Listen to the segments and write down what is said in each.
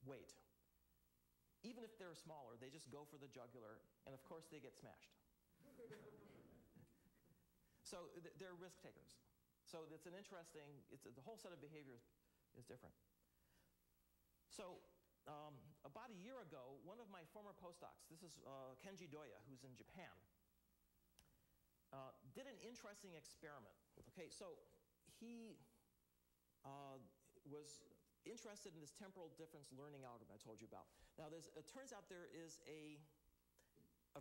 weight. Even if they're smaller, they just go for the jugular, and of course they get smashed. So they're risk takers. So it's an interesting, the whole set of behaviors is different. So about a year ago, one of my former postdocs, this is Kenji Doya, who's in Japan, did an interesting experiment. Okay, so he was interested in this temporal difference learning algorithm I told you about. Now, it turns out there is a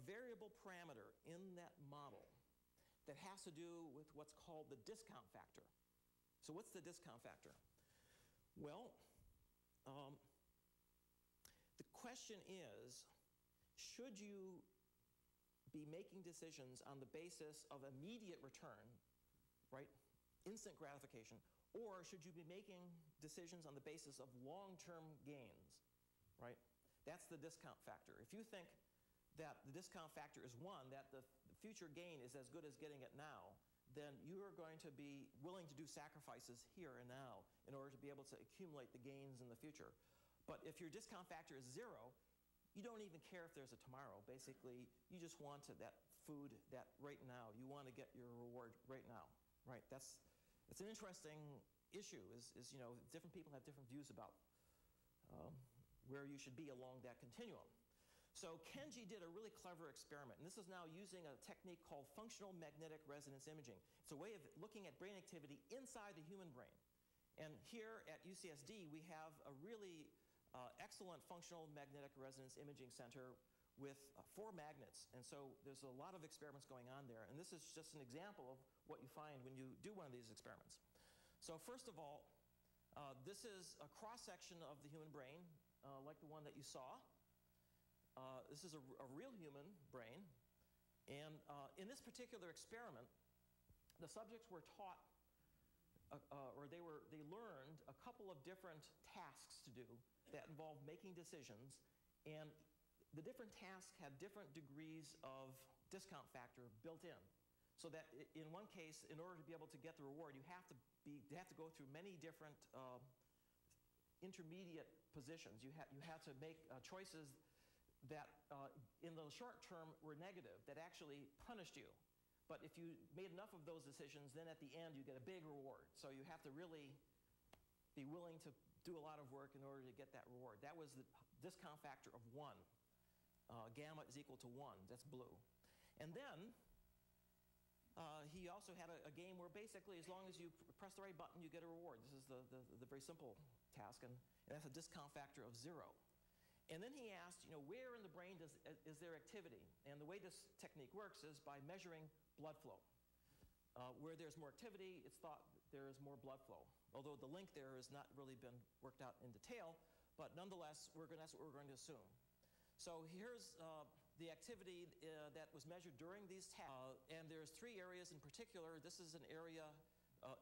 variable parameter in that model that has to do with what's called the discount factor. So what's the discount factor? Well, the question is, should you be making decisions on the basis of immediate return, right, instant gratification, or should you be making decisions on the basis of long-term gains, right? That's the discount factor. If you think that the discount factor is 1, that the future gain is as good as getting it now, then you are going to be willing to do sacrifices here and now in order to be able to accumulate the gains in the future. But if your discount factor is 0, you don't even care if there's a tomorrow. Basically, you just want that food that right now. You want to get your reward right now, right? It's an interesting issue. You know, different people have different views about where you should be along that continuum. So Kenji did a really clever experiment, and this is now using a technique called functional magnetic resonance imaging. It's a way of looking at brain activity inside the human brain. And here at UCSD, we have a really excellent functional magnetic resonance imaging center with 4 magnets. And so there's a lot of experiments going on there. And this is just an example of what you find when you do one of these experiments. So first of all, this is a cross-section of the human brain, like the one that you saw. This is a real human brain. And in this particular experiment, the subjects were taught, or they learned a couple of different tasks to do that involved making decisions. And the different tasks had different degrees of discount factor built in. So that in one case, in order to be able to get the reward, you have to go through many different intermediate positions. You had to make choices that in the short term were negative, that actually punished you. But if you made enough of those decisions, then at the end you get a big reward. So you have to really be willing to do a lot of work in order to get that reward. That was the discount factor of 1. Gamma is equal to 1. That's blue. And then he also had a game where basically as long as you press the right button, you get a reward. This is the very simple task, and that's a discount factor of 0. And then he asked, you know, where in the brain is there activity? And the way this technique works is by measuring blood flow. Where there's more activity, it's thought there is more blood flow. Although the link there has not really been worked out in detail, but nonetheless, that's what we're going to assume. So here's the activity that was measured during these tasks. And there's 3 areas in particular. This is an area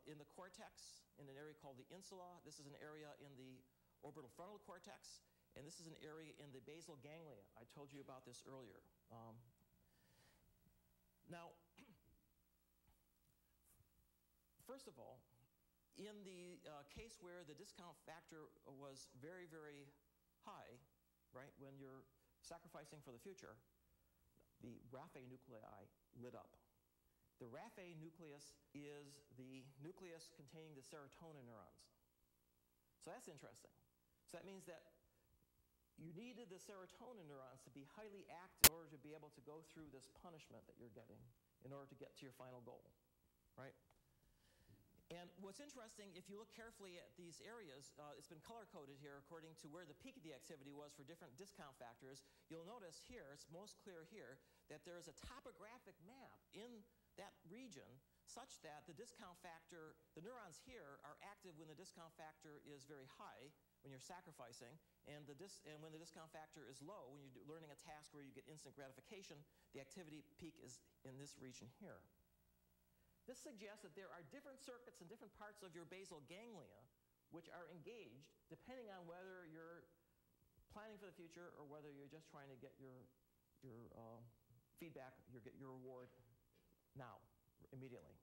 in the cortex, in an area called the insula. This is an area in the orbital frontal cortex. And this is an area in the basal ganglia. I told you about this earlier. Now, first of all, in the case where the discount factor was very, very high, right, when you're sacrificing for the future, the Raphe nuclei lit up. The Raphe nucleus is the nucleus containing the serotonin neurons. So that's interesting. So that means that you needed the serotonin neurons to be highly active in order to be able to go through this punishment that you're getting in order to get to your final goal, right? And what's interesting, if you look carefully at these areas, it's been color-coded here according to where the peak of the activity was for different discount factors. You'll notice here, it's most clear here, that there is a topographic map in that region such that the discount factor, the neurons here are active when the discount factor is very high, when you're sacrificing, and when the discount factor is low, when you're learning a task where you get instant gratification, the activity peak is in this region here. This suggests that there are different circuits in different parts of your basal ganglia which are engaged depending on whether you're planning for the future or whether you're just trying to get your feedback, your reward now, immediately.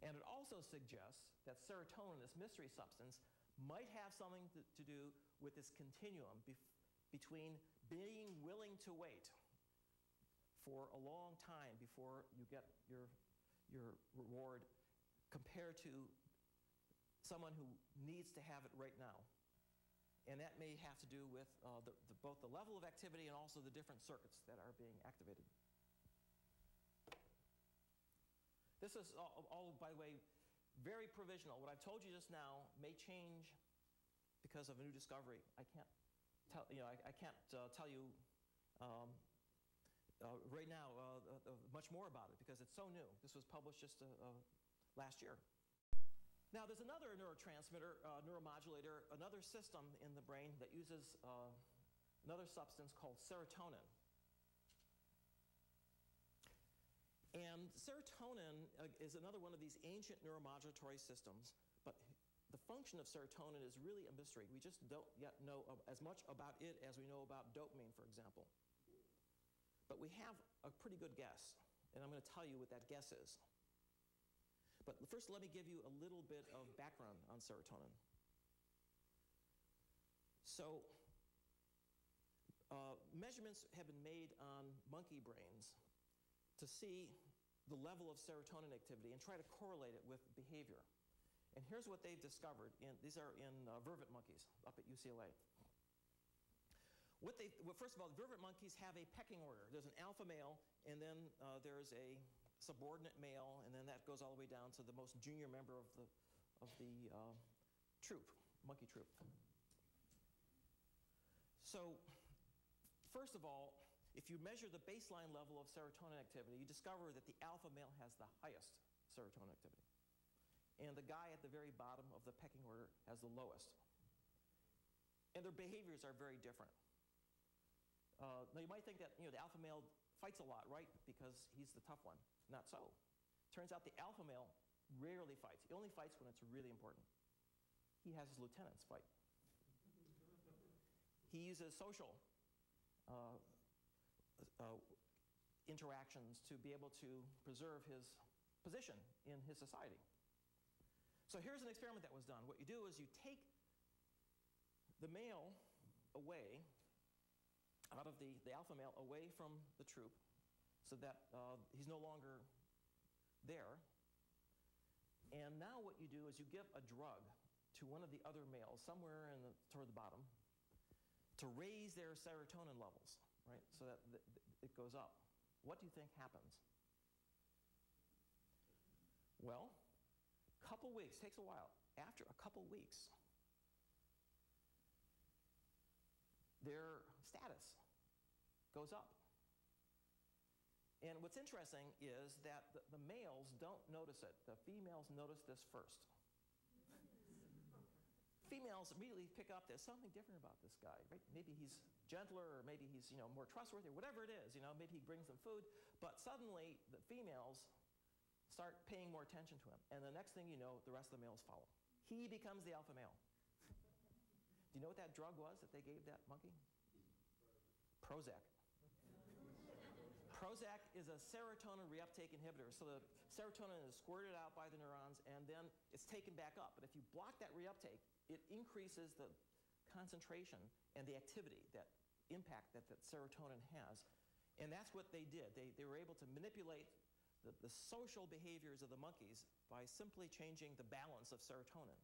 And it also suggests that serotonin, this mystery substance, might have something to do with this continuum between being willing to wait for a long time before you get your reward compared to someone who needs to have it right now. And that may have to do with both the level of activity and also the different circuits that are being activated. This is all, by the way, very provisional. What I've told you just now may change because of a new discovery. I can't tell you, I can't tell you right now much more about it because it's so new. This was published just last year. Now, there's another neurotransmitter, neuromodulator, another system in the brain that uses another substance called serotonin. And serotonin is another one of these ancient neuromodulatory systems, but the function of serotonin is really a mystery. We just don't yet know as much about it as we know about dopamine, for example. But we have a pretty good guess, and I'm going to tell you what that guess is. But first, let me give you a little bit of background on serotonin. So, measurements have been made on monkey brains to see the level of serotonin activity and try to correlate it with behavior. And here's what they've discovered. These are in vervet monkeys up at UCLA. First of all, the vervet monkeys have a pecking order. There's an alpha male, and then there's a subordinate male, and then that goes all the way down to the most junior member of the troop, monkey troop. So, first of all, if you measure the baseline level of serotonin activity, you discover that the alpha male has the highest serotonin activity, and the guy at the very bottom of the pecking order has the lowest. And their behaviors are very different. Now, you might think that the alpha male fights a lot, right? Because he's the tough one. Not so. Turns out the alpha male rarely fights. He only fights when it's really important. He has his lieutenants fight. He uses social interactions to be able to preserve his position in his society. So here's an experiment that was done. What you do is you take the male away, out of the alpha male, away from the troop, so that he's no longer there. And now what you do is you give a drug to one of the other males, somewhere toward the bottom, to raise their serotonin levels, right? So that it goes up. What do you think happens? Well, couple weeks, takes a while. After a couple weeks, their status goes up. And what's interesting is that the males don't notice it. The females notice this first. Females immediately pick up there's something different about this guy, right? Maybe he's gentler, or maybe he's more trustworthy, or whatever it is. Maybe he brings them food. But suddenly the females start paying more attention to him, and the next thing you know, the rest of the males follow. He becomes the alpha male. Do you know what that drug was that they gave that monkey? Prozac. Prozac is a serotonin reuptake inhibitor. So the serotonin is squirted out by the neurons, and then it's taken back up. But if you block that reuptake, it increases the concentration and the activity, that impact that serotonin has. And that's what they did. They were able to manipulate the social behaviors of the monkeys by simply changing the balance of serotonin.